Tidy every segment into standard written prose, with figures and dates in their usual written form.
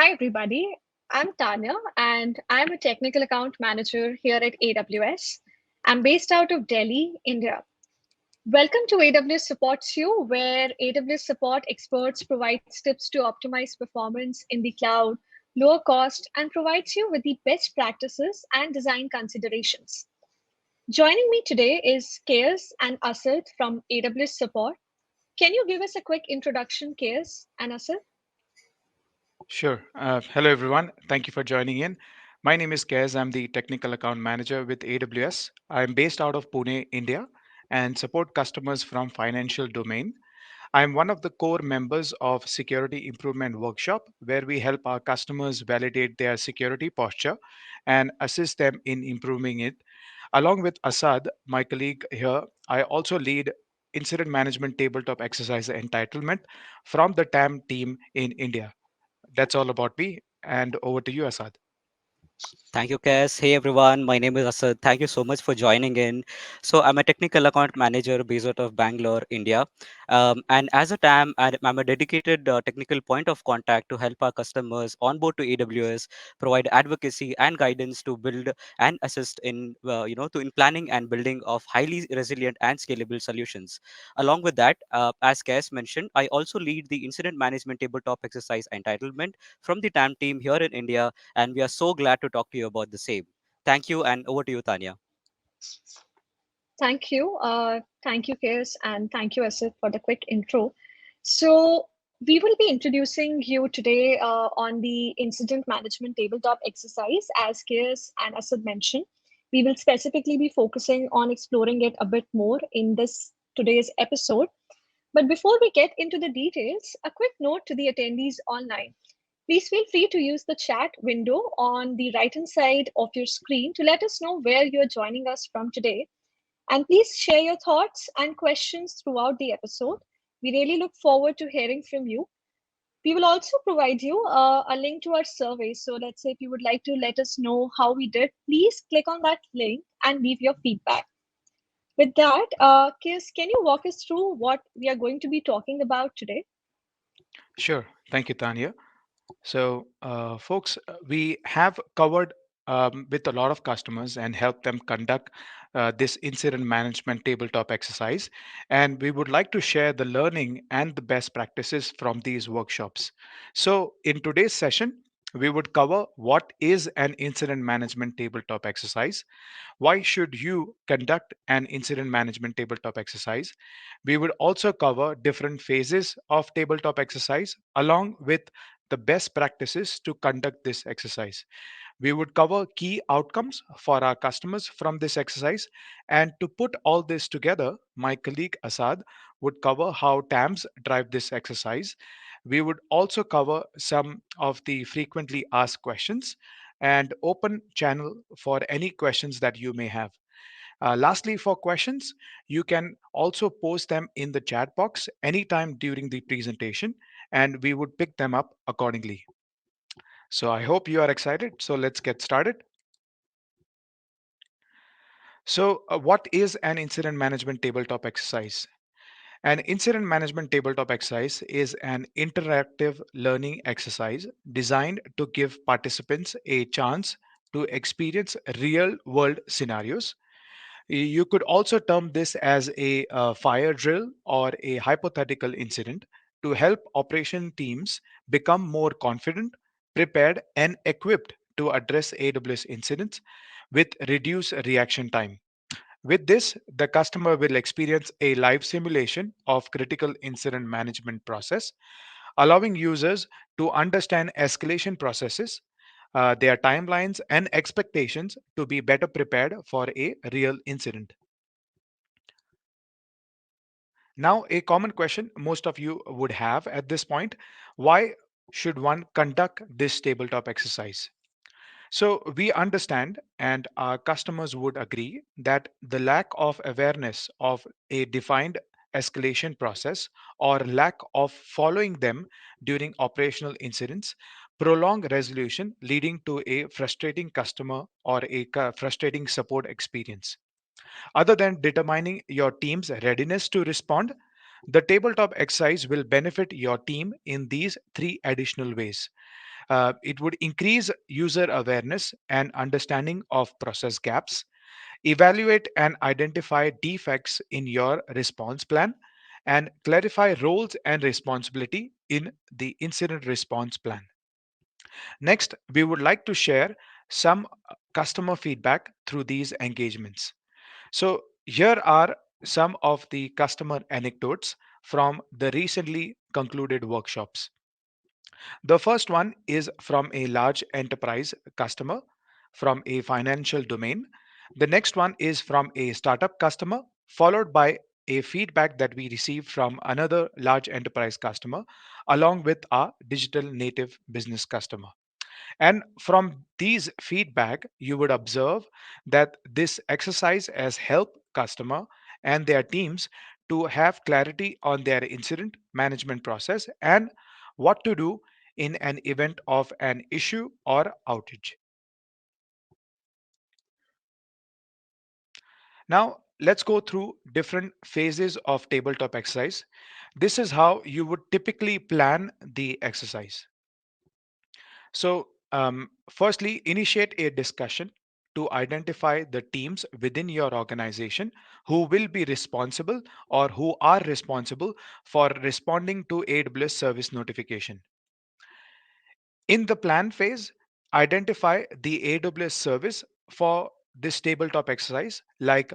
Hi, everybody. I'm Tanya, and I'm a technical account manager here at AWS. I'm based out of Delhi, India. Welcome to AWS Supports You, where AWS support experts provides tips to optimize performance in the cloud, lower cost, and provides you with the best practices and design considerations. Joining me today is Keas and Asad from AWS Support. Can you give us a quick introduction, Keas and Asad? Sure. Hello, everyone. Thank you for joining in. My name is Kez. I'm the Technical Account Manager with AWS. I'm based out of Pune, India, and support customers from financial domain. I'm one of the core members of Security Improvement Workshop, where we help our customers validate their security posture and assist them in improving it. Along with Asad, my colleague here, I also lead Incident Management Tabletop Exercise Entitlement from the TAM team in India. That's all about me. And over to you, Asad. Thank you, Kes. Hey, everyone. My name is Asad. Thank you so much for joining in. So, I'm a technical account manager based out of Bangalore, India. And as a TAM, I'm a dedicated technical point of contact to help our customers onboard to AWS, provide advocacy and guidance to build and assist in, in planning and building of highly resilient and scalable solutions. Along with that, as Kes mentioned, I also lead the incident management tabletop exercise entitlement from the TAM team here in India, and we are so glad to talk to you about the same. Thank you, and over to you, Tanya. Thank you. Thank you, Kes, and thank you, Asif, for the quick intro. So, we will be introducing you today on the incident management tabletop exercise. As Kes and Asad mentioned, we will specifically be focusing on exploring it a bit more in this today's episode. But before we get into the details, a quick note to the attendees online. Please feel free to use the chat window on the right hand side of your screen to let us know where you're joining us from today, and please share your thoughts and questions throughout the episode. We really look forward to hearing from you. We will also provide you a link to our survey. So let's say if you would like to let us know how we did, please click on that link and leave your feedback. With that, Kis, can you walk us through what we are going to be talking about today? Sure. Thank you, Tanya. So, folks, we have covered with a lot of customers and helped them conduct this incident management tabletop exercise. And we would like to share the learning and the best practices from these workshops. So, in today's session, we would cover what is an incident management tabletop exercise. Why should you conduct an incident management tabletop exercise? We would also cover different phases of tabletop exercise along with the best practices to conduct this exercise. We would cover key outcomes for our customers from this exercise. And to put all this together, my colleague Asad would cover how TAMs drive this exercise. We would also cover some of the frequently asked questions and open channel for any questions that you may have. Lastly, for questions, you can also post them in the chat box anytime during the presentation, and we would pick them up accordingly. So I hope you are excited. So let's get started. So, what is an incident management tabletop exercise? An incident management tabletop exercise is an interactive learning exercise designed to give participants a chance to experience real world scenarios. You could also term this as a fire drill or a hypothetical incident to help operation teams become more confident, prepared, and equipped to address AWS incidents with reduced reaction time. With this, the customer will experience a live simulation of critical incident management process, allowing users to understand escalation processes, their timelines, and expectations to be better prepared for a real incident. Now, a common question most of you would have at this point: why should one conduct this tabletop exercise? So, we understand, and our customers would agree, that the lack of awareness of a defined escalation process or lack of following them during operational incidents prolong resolution, leading to a frustrating customer or a frustrating support experience. Other than determining your team's readiness to respond, the tabletop exercise will benefit your team in these three additional ways. It would increase user awareness and understanding of process gaps, evaluate and identify defects in your response plan, and clarify roles and responsibility in the incident response plan. Next, we would like to share some customer feedback through these engagements. So, here are some of the customer anecdotes from the recently concluded workshops. The first one is from a large enterprise customer from a financial domain. The next one is from a startup customer, followed by a feedback that we received from another large enterprise customer, along with our digital native business customer. And from these feedback, you would observe that this exercise has helped customer and their teams to have clarity on their incident management process and what to do in an event of an issue or outage. Now, let's go through different phases of tabletop exercise. This is how you would typically plan the exercise. So, firstly, initiate a discussion to identify the teams within your organization who will be responsible or who are responsible for responding to AWS service notification. In the plan phase, identify the AWS service for this tabletop exercise, like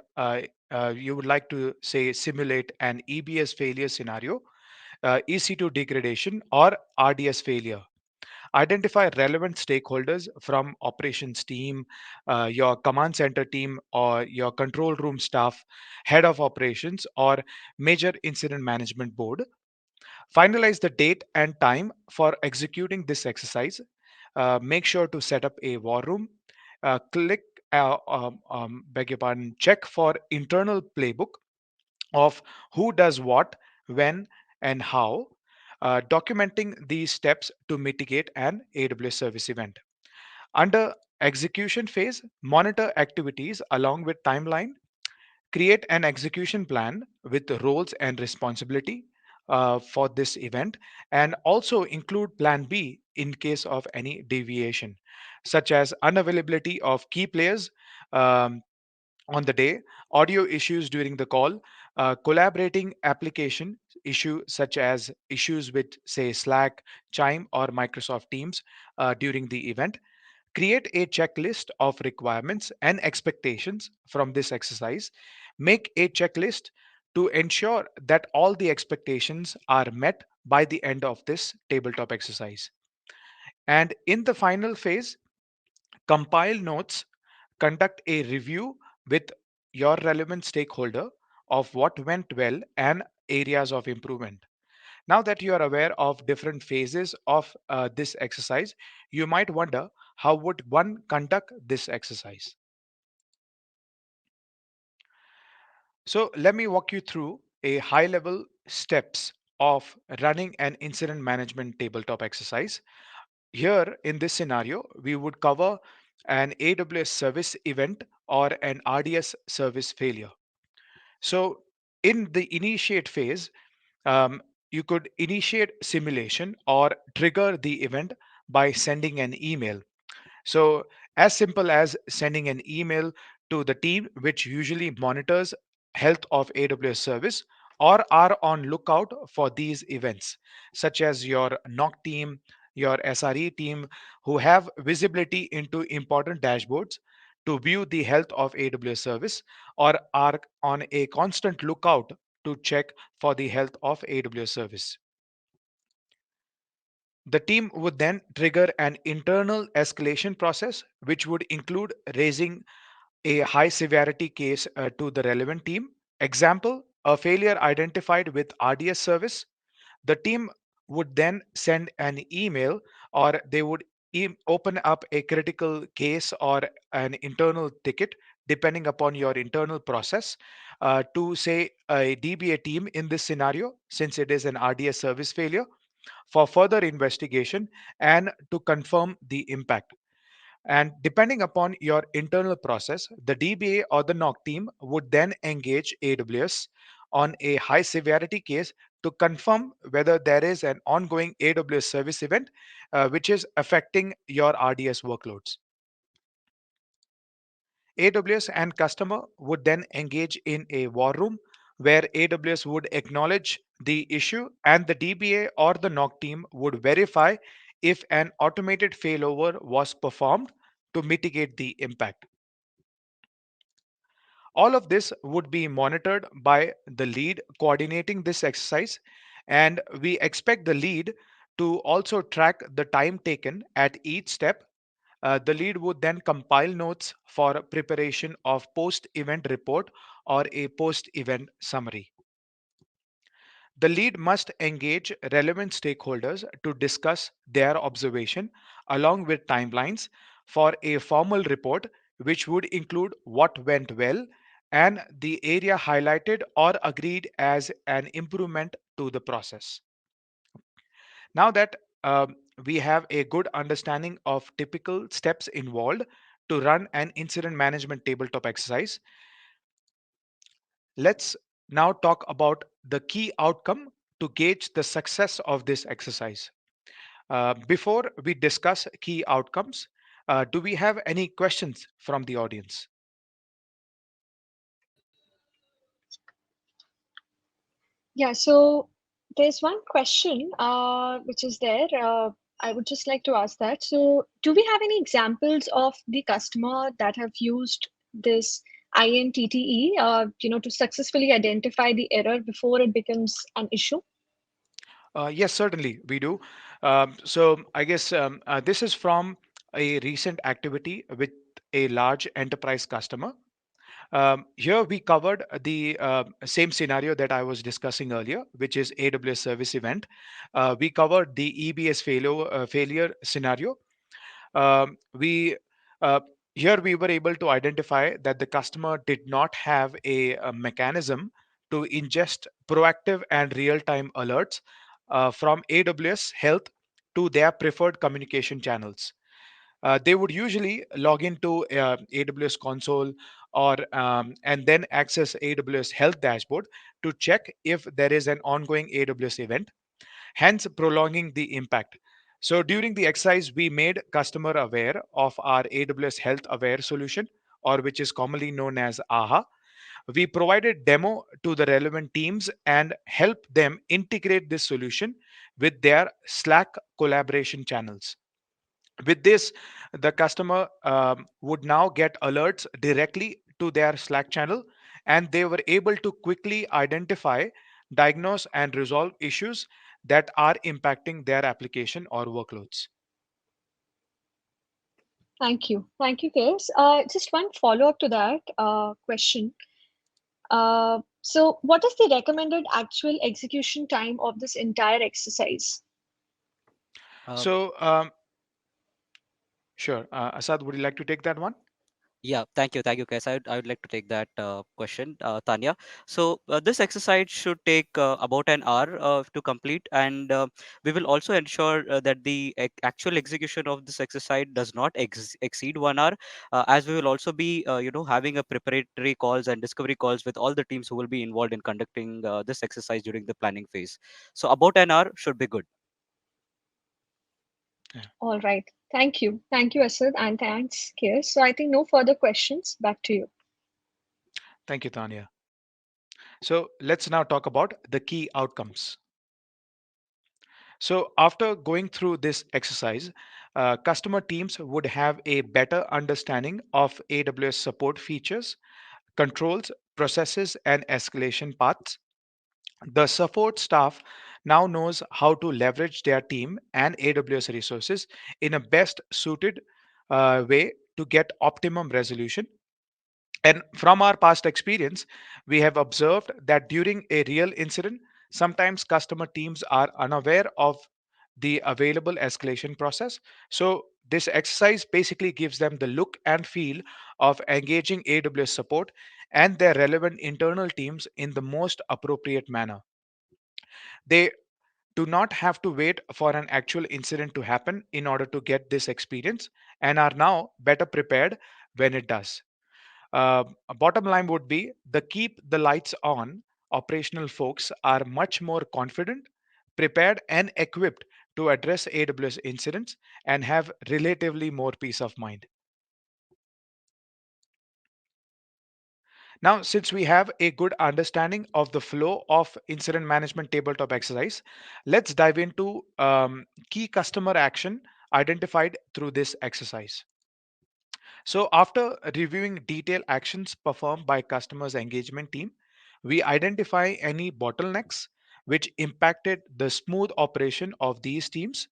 you would like to say simulate an EBS failure scenario, EC2 degradation, or RDS failure. Identify relevant stakeholders from operations team, your command center team, or your control room staff, head of operations, or major incident management board. Finalize the date and time for executing this exercise. Make sure to set up a war room. Click, beg your pardon, check for internal playbook of who does what, when, and how, documenting these steps to mitigate an AWS service event. Under execution phase, monitor activities along with timeline, create an execution plan with the roles and responsibility for this event, and also include plan B in case of any deviation, such as unavailability of key players, um, on the day, audio issues during the call, collaborating application issue such as issues with say Slack, Chime, or Microsoft Teams during the event. Create a checklist of requirements and expectations from this exercise. Make a checklist to ensure that all the expectations are met by the end of this tabletop exercise. And in the final phase, compile notes, conduct a review with your relevant stakeholder of what went well and areas of improvement. Now that you are aware of different phases of this exercise, you might wonder how would one conduct this exercise. So let me walk you through a high level steps of running an incident management tabletop exercise. Here in this scenario, we would cover an AWS service event or an RDS service failure. So in the initiate phase, um, you could initiate simulation or trigger the event by sending an email. So, as simple as sending an email to the team, which usually monitors health of AWS service or are on lookout for these events, such as your NOC team, your SRE team, who have visibility into important dashboards to view the health of AWS service or are on a constant lookout to check for the health of AWS service. The team would then trigger an internal escalation process, which would include raising a high severity case to the relevant team. Example, a failure identified with RDS service. The team would then send an email or they would open up a critical case or an internal ticket, depending upon your internal process, to say a DBA team in this scenario, since it is an RDS service failure, for further investigation and to confirm the impact. And depending upon your internal process, the DBA or the NOC team would then engage AWS on a high severity case to confirm whether there is an ongoing AWS service event which is affecting your RDS workloads. AWS and customer would then engage in a war room where AWS would acknowledge the issue and the DBA or the NOC team would verify if an automated failover was performed to mitigate the impact. All of this would be monitored by the lead coordinating this exercise, and we expect the lead to also track the time taken at each step. The lead would then compile notes for preparation of post-event report or a post-event summary. The lead must engage relevant stakeholders to discuss their observation along with timelines for a formal report, which would include what went well and the area highlighted or agreed as an improvement to the process. Now that we have a good understanding of typical steps involved to run an incident management tabletop exercise, let's now talk about the key outcome to gauge the success of this exercise. Before we discuss key outcomes, do we have any questions from the audience? Yeah, so there's one question which is there. I would just like to ask that. So, do we have any examples of the customer that have used this INTTE, to successfully identify the error before it becomes an issue? Yes, certainly we do. So I guess this is from a recent activity with a large enterprise customer. Here we covered the same scenario that I was discussing earlier, which is AWS service event. We covered the EBS failure scenario. We uh, Here we were able to identify that the customer did not have a mechanism to ingest proactive and real-time alerts from AWS Health to their preferred communication channels. They would usually log into AWS console or and then access AWS Health dashboard to check if there is an ongoing AWS event, hence prolonging the impact. So during the exercise, we made customer aware of our AWS Health Aware solution, or which is commonly known as AHA. We provided demo to the relevant teams and helped them integrate this solution with their Slack collaboration channels. With this, the customer would now get alerts directly to their Slack channel, and they were able to quickly identify, diagnose, and resolve issues that are impacting their application or workloads. Thank you. Thank you, Chris. Just one follow-up to that question. So, what is the recommended actual execution time of this entire exercise? Um, So, sure. Asad, would you like to take that one? Yeah, thank you, Kes. I would like to take that question, Tanya. So this exercise should take about an hour to complete, and we will also ensure that the actual execution of this exercise does not exceed 1 hour, as we will also be, having a preparatory calls and discovery calls with all the teams who will be involved in conducting this exercise during the planning phase. So about an hour should be good. Yeah. All right. Thank you. Thank you, Asad, and thanks, Keir. So I think no further questions. Back to you. Thank you, Tanya. So let's now talk about the key outcomes. So after going through this exercise, customer teams would have a better understanding of AWS support features, controls, processes, and escalation paths. The support staff now knows how to leverage their team and AWS resources in a best suited way to get optimum resolution. And from our past experience, we have observed that during a real incident, sometimes customer teams are unaware of the available escalation process. So, this exercise basically gives them the look and feel of engaging AWS support and their relevant internal teams in the most appropriate manner. They do not have to wait for an actual incident to happen in order to get this experience and are now better prepared when it does. A bottom line would be the keep the lights on operational folks are much more confident, prepared, and equipped to address AWS incidents and have relatively more peace of mind. Now, since we have a good understanding of the flow of incident management tabletop exercise, let's dive into key customer action identified through this exercise. So, after reviewing detailed actions performed by customers' engagement team, we identify any bottlenecks which impacted the smooth operation of these teams.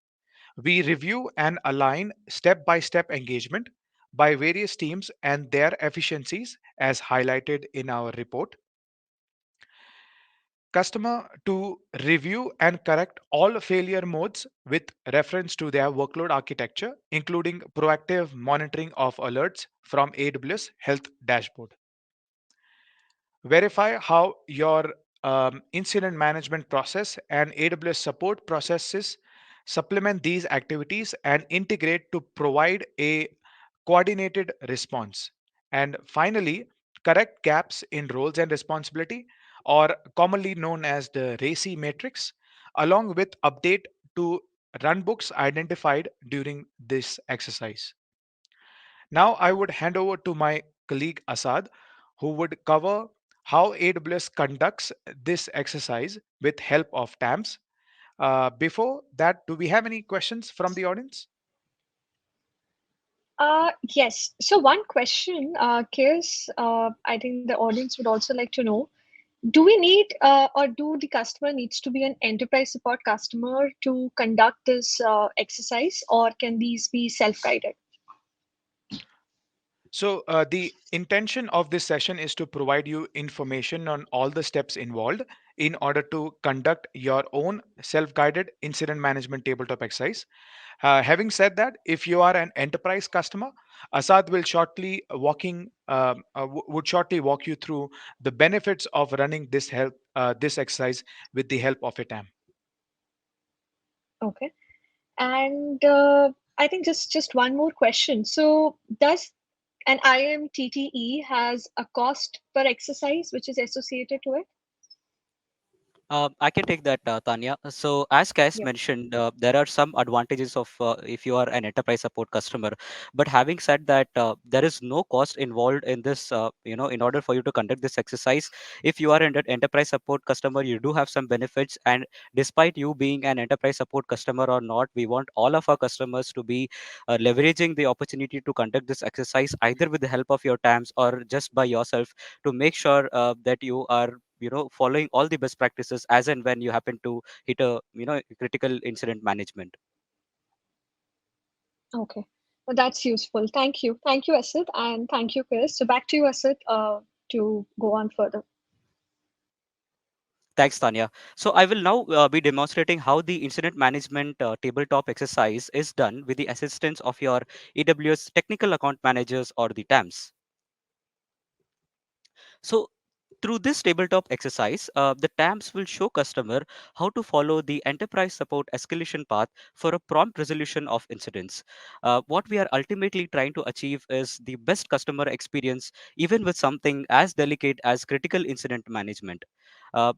We review and align step by step engagement by various teams and their efficiencies as highlighted in our report. Customer to review and correct all failure modes with reference to their workload architecture, including proactive monitoring of alerts from AWS Health Dashboard. Verify how your incident management process and AWS support processes supplement these activities and integrate to provide a coordinated response. And finally, correct gaps in roles and responsibility, or commonly known as the RACI matrix, along with update to runbooks identified during this exercise. Now I would hand over to my colleague Asad, who would cover how AWS conducts this exercise with help of TAMs. Before that, do we have any questions from the audience? Yes. So one question, Kirs, I think the audience would also like to know, do we need or do the customer needs to be an enterprise support customer to conduct this exercise, or can these be self-guided? So, the intention of this session is to provide you information on all the steps involved in order to conduct your own self guided incident management tabletop exercise. Having said that, if you are an enterprise customer, Asad will would shortly walk you through the benefits of running this exercise with the help of a TAM. Okay. And I think just one more question. So does an IMTTE has a cost per exercise which is associated to it? I can take that, Tanya. So, as Kas Yep. mentioned, there are some advantages of if you are an enterprise support customer. But having said that, there is no cost involved in this. In order for you to conduct this exercise, if you are an enterprise support customer, you do have some benefits. And despite you being an enterprise support customer or not, we want all of our customers to be leveraging the opportunity to conduct this exercise either with the help of your TAMs or just by yourself to make sure that you are following all the best practices as and when you happen to hit a critical incident management. Okay. Well, that's useful. Thank you. Thank you, Asit, and thank you, Chris. So back to you, Asit, to go on further. Thanks, Tanya. So I will now be demonstrating how the incident management tabletop exercise is done with the assistance of your AWS technical account managers or the TAMs. So through this tabletop exercise, the TAMs will show customer how to follow the enterprise support escalation path for a prompt resolution of incidents. What we are ultimately trying to achieve is the best customer experience, even with something as delicate as critical incident management.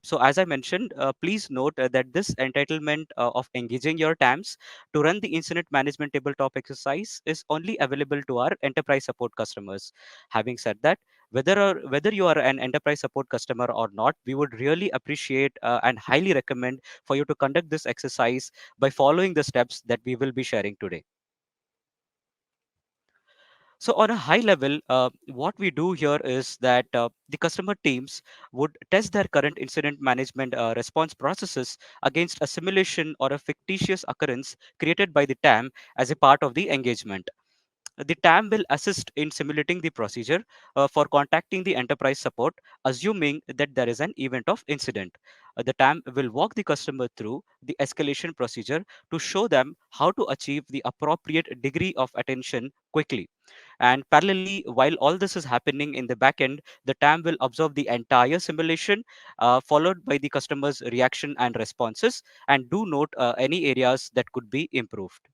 So, as I mentioned, please note that this entitlement of engaging your TAMs to run the incident management tabletop exercise is only available to our enterprise support customers. Having said that, whether you are an enterprise support customer or not, we would really appreciate and highly recommend for you to conduct this exercise by following the steps that we will be sharing today. So on a high level, what we do here is that the customer teams would test their current incident management response processes against a simulation or a fictitious occurrence created by the TAM as a part of the engagement. The TAM will assist in simulating the procedure for contacting the enterprise support, assuming that there is an event of incident. The TAM will walk the customer through the escalation procedure to show them how to achieve the appropriate degree of attention quickly. And parallelly, while all this is happening in the backend, the TAM will observe the entire simulation, followed by the customer's reaction and responses, and do note any areas that could be improved.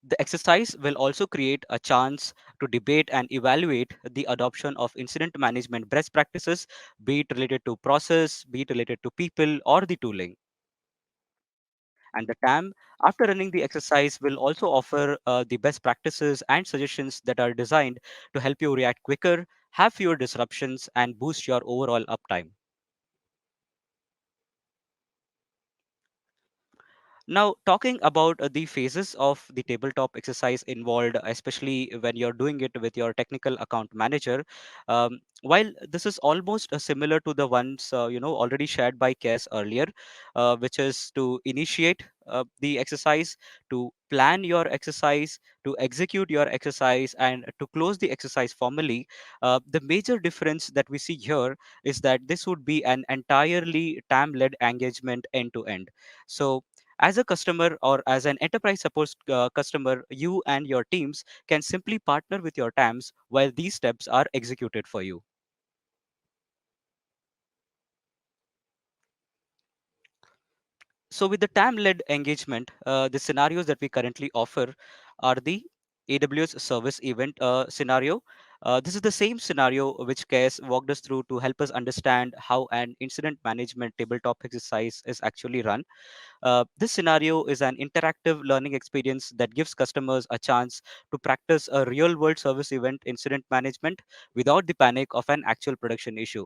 The exercise will also create a chance to debate and evaluate the adoption of incident management best practices, be it related to process, be it related to people or the tooling. And the TAM, after running the exercise, will also offer the best practices and suggestions that are designed to help you react quicker, have fewer disruptions, and boost your overall uptime. Now, talking about the phases of the tabletop exercise involved, especially when you're doing it with your technical account manager, while this is almost similar to the ones already shared by Kes earlier, which is to initiate the exercise, to plan your exercise, to execute your exercise, and to close the exercise formally. The major difference that we see here is that this would be an entirely TAM-led engagement end to end. So as a customer or as an enterprise support customer, you and your teams can simply partner with your TAMs while these steps are executed for you. So with the TAM-led engagement, the scenarios that we currently offer are the AWS service event scenario. This is the same scenario which Kes walked us through to help us understand how an incident management tabletop exercise is actually run. This scenario is an interactive learning experience that gives customers a chance to practice a real world service event incident management without the panic of an actual production issue.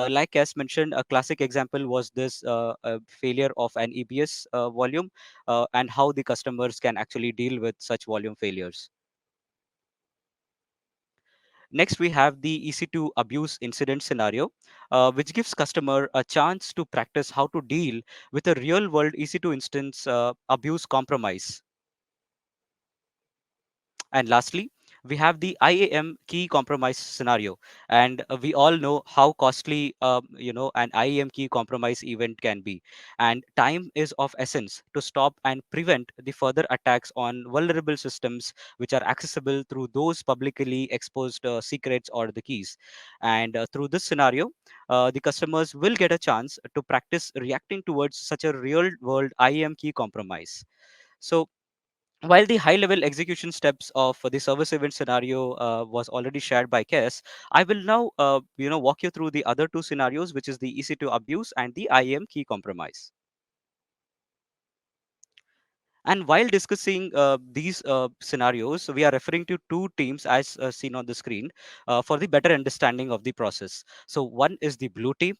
Like as mentioned, a classic example was this failure of an EBS volume and how the customers can actually deal with such volume failures. Next, we have the EC2 abuse incident scenario, which gives customer a chance to practice how to deal with a real world EC2 instance abuse compromise. And lastly, we have the IAM key compromise scenario, and we all know how costly an IAM key compromise event can be. And time is of essence to stop and prevent the further attacks on vulnerable systems which are accessible through those publicly exposed secrets or the keys. And through this scenario, the customers will get a chance to practice reacting towards such a real world IAM key compromise. So while the high level execution steps of the service event scenario was already shared by Kes, I will now walk you through the other two scenarios, which is the EC2 abuse and the IAM key compromise. And while discussing these scenarios, we are referring to two teams as seen on the screen for the better understanding of the process. So one is the blue team,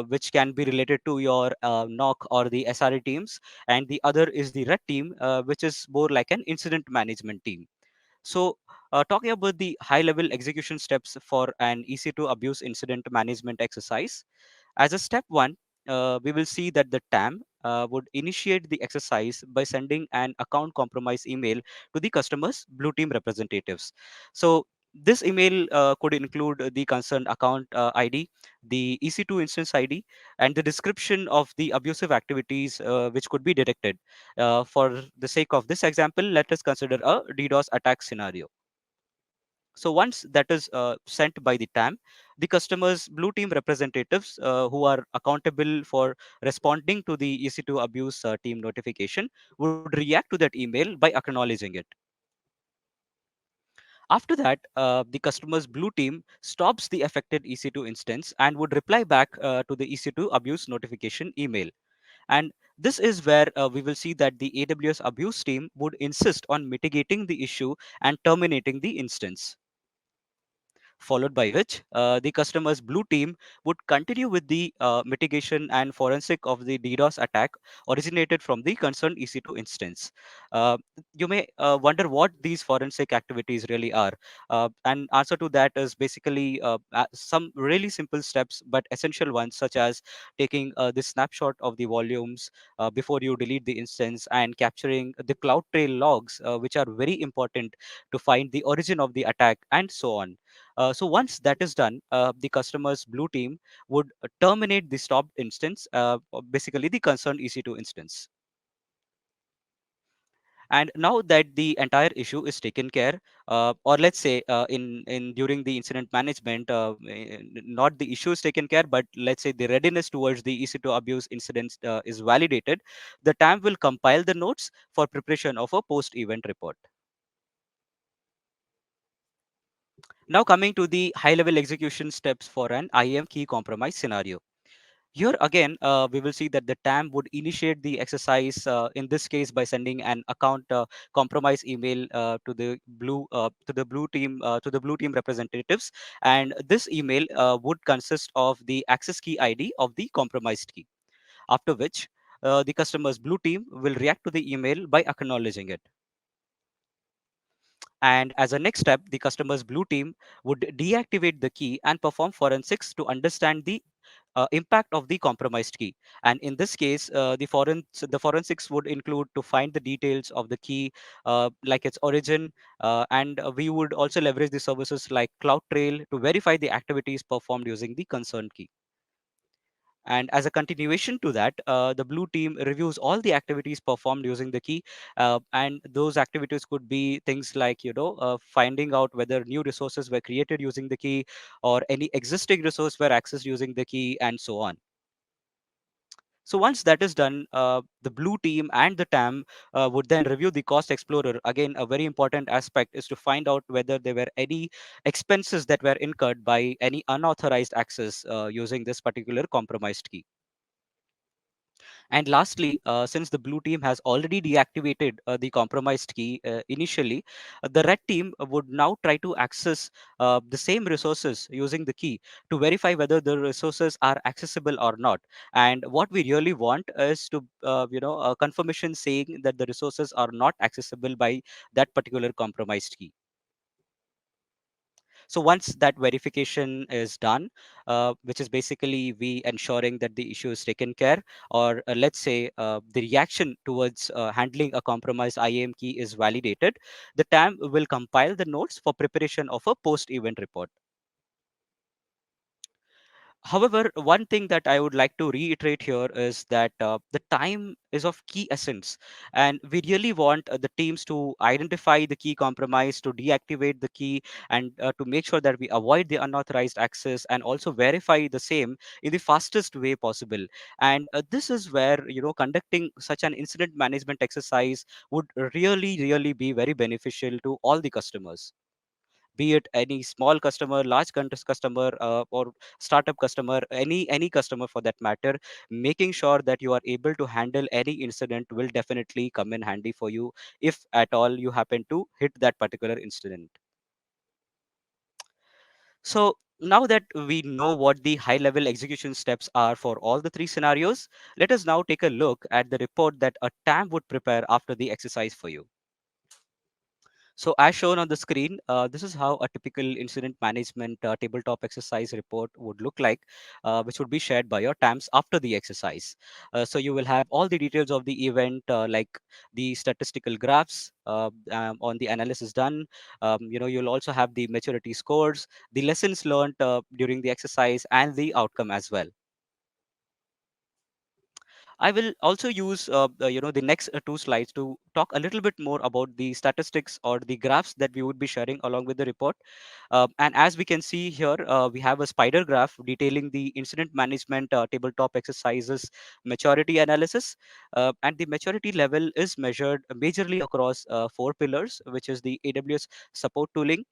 which can be related to your NOC or the SRE teams, and the other is the red team, which is more like an incident management team. So, talking about the high level execution steps for an EC2 abuse incident management exercise, as a step one, we will see that the TAM would initiate the exercise by sending an account compromise email to the customer's blue team representatives. So, this email could include the concerned account ID, the EC2 instance ID, and the description of the abusive activities which could be detected. For the sake of this example, let us consider a DDoS attack scenario. So once that is sent by the TAM, the customer's blue team representatives who are accountable for responding to the EC2 abuse team notification would react to that email by acknowledging it. After that, the customer's blue team stops the affected EC2 instance and would reply back to the EC2 abuse notification email. And this is where we will see that the AWS abuse team would insist on mitigating the issue and terminating the instance, followed by which the customer's blue team would continue with the mitigation and forensic of the DDoS attack originated from the concerned EC2 instance. Uh, you may wonder what these forensic activities really are. And answer to that is basically some really simple steps, but essential ones, such as taking the snapshot of the volumes before you delete the instance and capturing the cloud trail logs, which are very important to find the origin of the attack and so on. So once that is done, the customer's blue team would terminate the stopped instance, or basically the concerned EC2 instance. And now that the entire issue is taken care, or let's say in during the incident management, not the issue is taken care, but let's say the readiness towards the EC2 abuse incident is validated, the TAM will compile the notes for preparation of a post-event report. Now coming to the high level execution steps for an IAM key compromise scenario. Here again, we will see that the TAM would initiate the exercise in this case by sending an account compromise email to the blue team representatives, and this email would consist of the access key ID of the compromised key. After which, the customer's blue team will react to the email by acknowledging it. And as a next step, the customer's blue team would deactivate the key and perform forensics to understand the impact of the compromised key. And in this case, the forensics would include to find the details of the key, like its origin, and we would also leverage the services like CloudTrail to verify the activities performed using the concerned key. And as a continuation to that, the blue team reviews all the activities performed using the key, and those activities could be things like finding out whether new resources were created using the key, or any existing resource were accessed using the key, and so on. So once that is done, the blue team and the TAM would then review the cost explorer. Again, a very important aspect is to find out whether there were any expenses that were incurred by any unauthorized access using this particular compromised key. And lastly, since the blue team has already deactivated the compromised key initially, the red team would now try to access the same resources using the key to verify whether the resources are accessible or not. And what we really want is to, a confirmation saying that the resources are not accessible by that particular compromised key. So once that verification is done, which is basically we ensuring that the issue is taken care, or let's say the reaction towards handling a compromised IAM key is validated, the TAM will compile the notes for preparation of a post-event report. However, one thing that I would like to reiterate here is that the time is of key essence, and we really want the teams to identify the key compromise, to deactivate the key, and to make sure that we avoid the unauthorized access and also verify the same in the fastest way possible. And this is where conducting such an incident management exercise would really be very beneficial to all the customers, be it any small customer, large customer, or startup customer, any customer for that matter. Making sure that you are able to handle any incident will definitely come in handy for you if at all you happen to hit that particular incident. So now that we know what the high level execution steps are for all the three scenarios, let us now take a look at the report that a TAM would prepare after the exercise for you. So as shown on the screen, this is how a typical incident management tabletop exercise report would look like, which would be shared by your TAMs after the exercise. So you will have all the details of the event, like the statistical graphs on the analysis done. You'll also have the maturity scores, the lessons learned during the exercise, and the outcome as well. I will also use the next two slides to talk a little bit more about the statistics or the graphs that we would be sharing along with the report. And as we can see here, we have a spider graph detailing the incident management tabletop exercises maturity analysis. And the maturity level is measured majorly across four pillars, which is the AWS support tooling,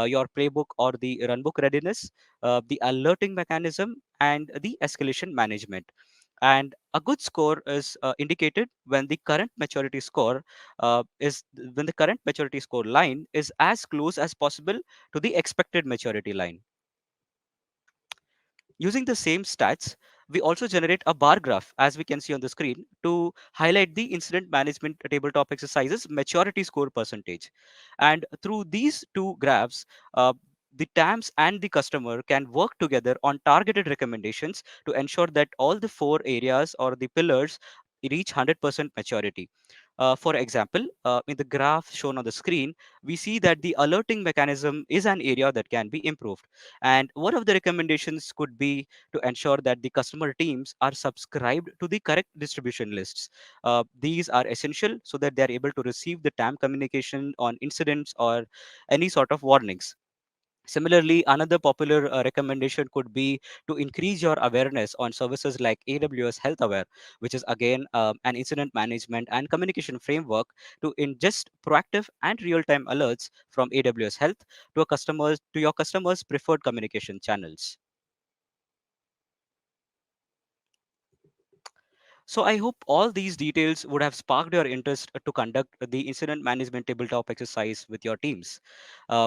your playbook or the runbook readiness, the alerting mechanism, and the escalation management. And a good score is indicated when the current maturity score is when the current maturity score line is as close as possible to the expected maturity line. Using the same stats, we also generate a bar graph, as we can see on the screen, to highlight the incident management tabletop exercises maturity score percentage. And through these two graphs, the TAMs and the customer can work together on targeted recommendations to ensure that all the four areas or the pillars reach 100% maturity. For example, in the graph shown on the screen, we see that the alerting mechanism is an area that can be improved. And one of the recommendations could be to ensure that the customer teams are subscribed to the correct distribution lists. These are essential so that they are able to receive the TAM communication on incidents or any sort of warnings. Similarly, another popular recommendation could be to increase your awareness on services like AWS Health Aware, which is again an incident management and communication framework to ingest proactive and real-time alerts from AWS Health to your customers' preferred communication channels. So I hope all these details would have sparked your interest to conduct the incident management tabletop exercise with your teams.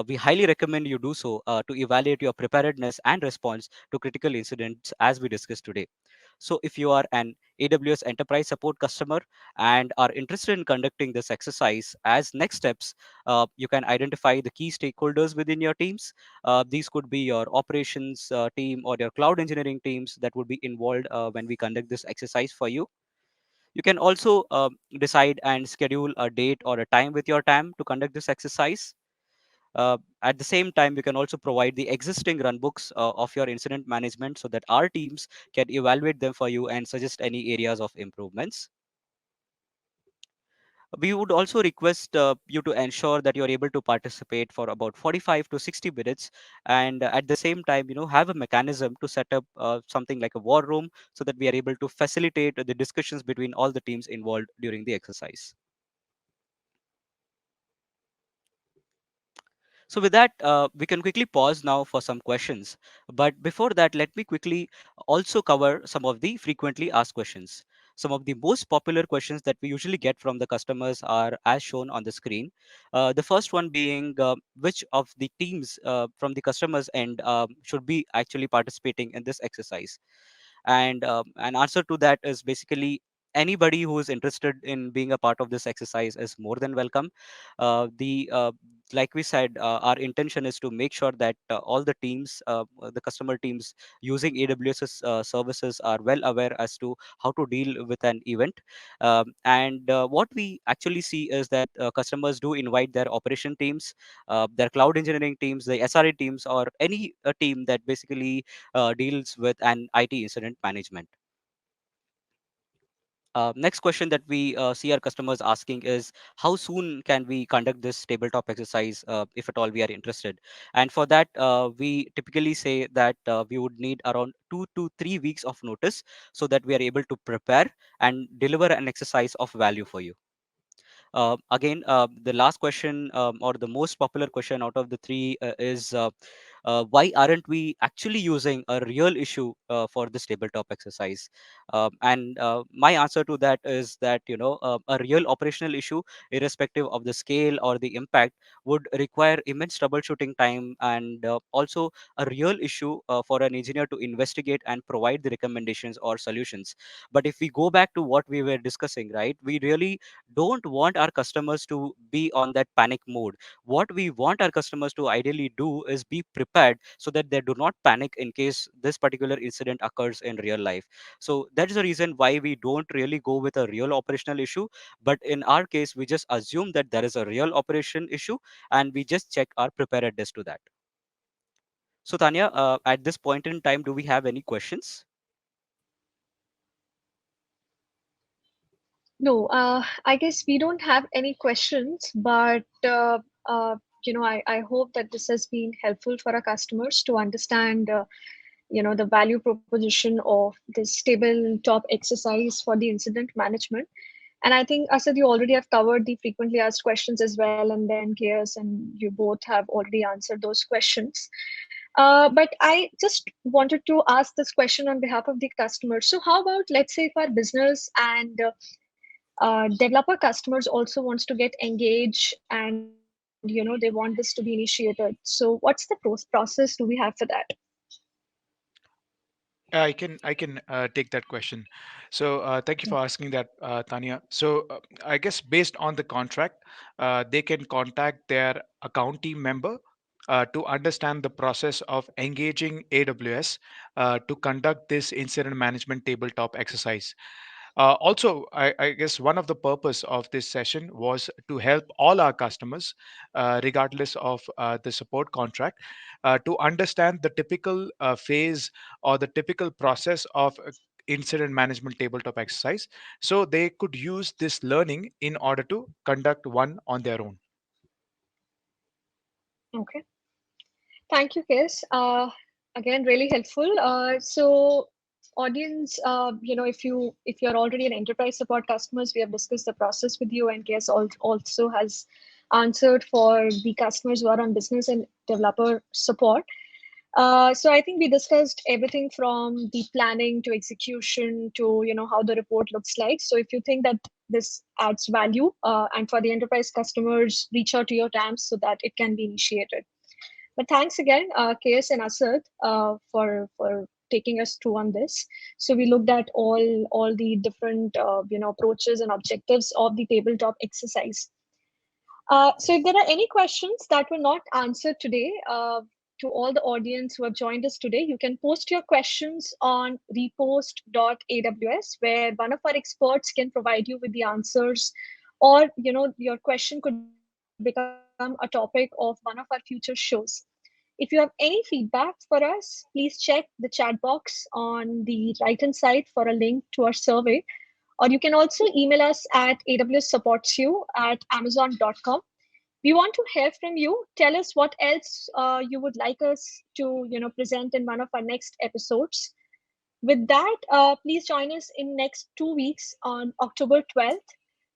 We highly recommend you do so to evaluate your preparedness and response to critical incidents as we discussed today. So if you are an AWS Enterprise Support customer and are interested in conducting this exercise, as next steps, you can identify the key stakeholders within your teams. These could be your operations team or your cloud engineering teams that would be involved when we conduct this exercise for you. You can also decide and schedule a date or a time with your TAM to conduct this exercise. At the same time, we can also provide the existing runbooks of your incident management so that our teams can evaluate them for you and suggest any areas of improvements. We would also request you to ensure that you're able to participate for about 45 to 60 minutes, and at the same time, have a mechanism to set up something like a war room so that we are able to facilitate the discussions between all the teams involved during the exercise. So with that, we can quickly pause now for some questions. But before that, let me quickly also cover some of the frequently asked questions. Some of the most popular questions that we usually get from the customers are as shown on the screen. The first one being which of the teams from the customers end should be actually participating in this exercise. And an answer to that is basically anybody who is interested in being a part of this exercise is more than welcome. The Like we said, our intention is to make sure that all the teams, the customer teams using AWS's services are well aware as to how to deal with an event. And what we actually see is that customers do invite their operation teams, their cloud engineering teams, the SRE teams, or any team that basically deals with an IT incident management. Next question that we see our customers asking is how soon can we conduct this tabletop exercise if at all we are interested? And for that, we typically say that we would need around 2 to 3 weeks of notice so that we are able to prepare and deliver an exercise of value for you. Again, the last question or the most popular question out of the three is why aren't we actually using a real issue for this tabletop exercise? And my answer to that is that a real operational issue, irrespective of the scale or the impact, would require immense troubleshooting time and also a real issue for an engineer to investigate and provide the recommendations or solutions. But if we go back to what we were discussing, right, we really don't want our customers to be on that panic mode. What we want our customers to ideally do is be prepared so that they do not panic in case this particular incident occurs in real life. So that is the reason why we don't really go with a real operational issue, but in our case we just assume that there is a real operation issue and we just check our preparedness to that. So Tanya, at this point in time, do we have any questions? No, I guess we don't have any questions, but I hope that this has been helpful for our customers to understand, the value proposition of this tabletop exercise for the incident management. And I think, Asad, you already have covered the frequently asked questions as well, and then Chaos and you both have already answered those questions. But I just wanted to ask this question on behalf of the customers. So, how about, let's say, if our business and developer customers also wants to get engaged, and they want this to be initiated, so what's the process do we have for that? I can take that question. So thank you for asking that, Tanya. So I guess based on the contract, they can contact their account team member to understand the process of engaging AWS to conduct this incident management tabletop exercise. Also, I guess one of the purpose of this session was to help all our customers, regardless of the support contract, to understand the typical phase or the typical process of incident management tabletop exercise, so they could use this learning in order to conduct one on their own. Okay. Thank you, Kes. Again, really helpful. So, audience, if you're already an enterprise support customers, we have discussed the process with you, and Kes also has answered for the customers who are on business and developer support. So I think we discussed everything from the planning to execution to how the report looks like. So if you think that this adds value, and for the enterprise customers, reach out to your TAMs so that it can be initiated. But thanks again, KS and Asad, for taking us through on this. So we looked at all the different approaches and objectives of the tabletop exercise. So if there are any questions that were not answered today, to all the audience who have joined us today, you can post your questions on repost.aws, where one of our experts can provide you with the answers, or your question could become a topic of one of our future shows. If you have any feedback for us, please check the chat box on the right-hand side for a link to our survey, or you can also email us at awssupportsyou@amazon.com. We want to hear from you. Tell us what else you would like us to present in one of our next episodes. With that, please join us in next 2 weeks on October 12th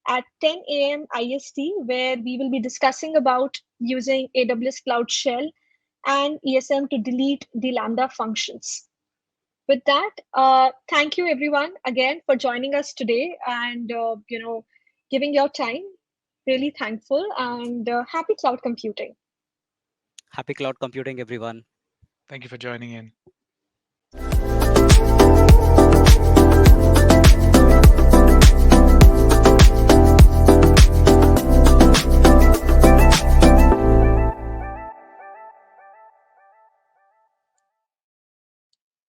at 10 a.m. IST, where we will be discussing about using AWS Cloud Shell and ESM to delete the Lambda functions. With that, thank you everyone again for joining us today and giving your time. Really thankful and happy cloud computing. Happy cloud computing, everyone. Thank you for joining in.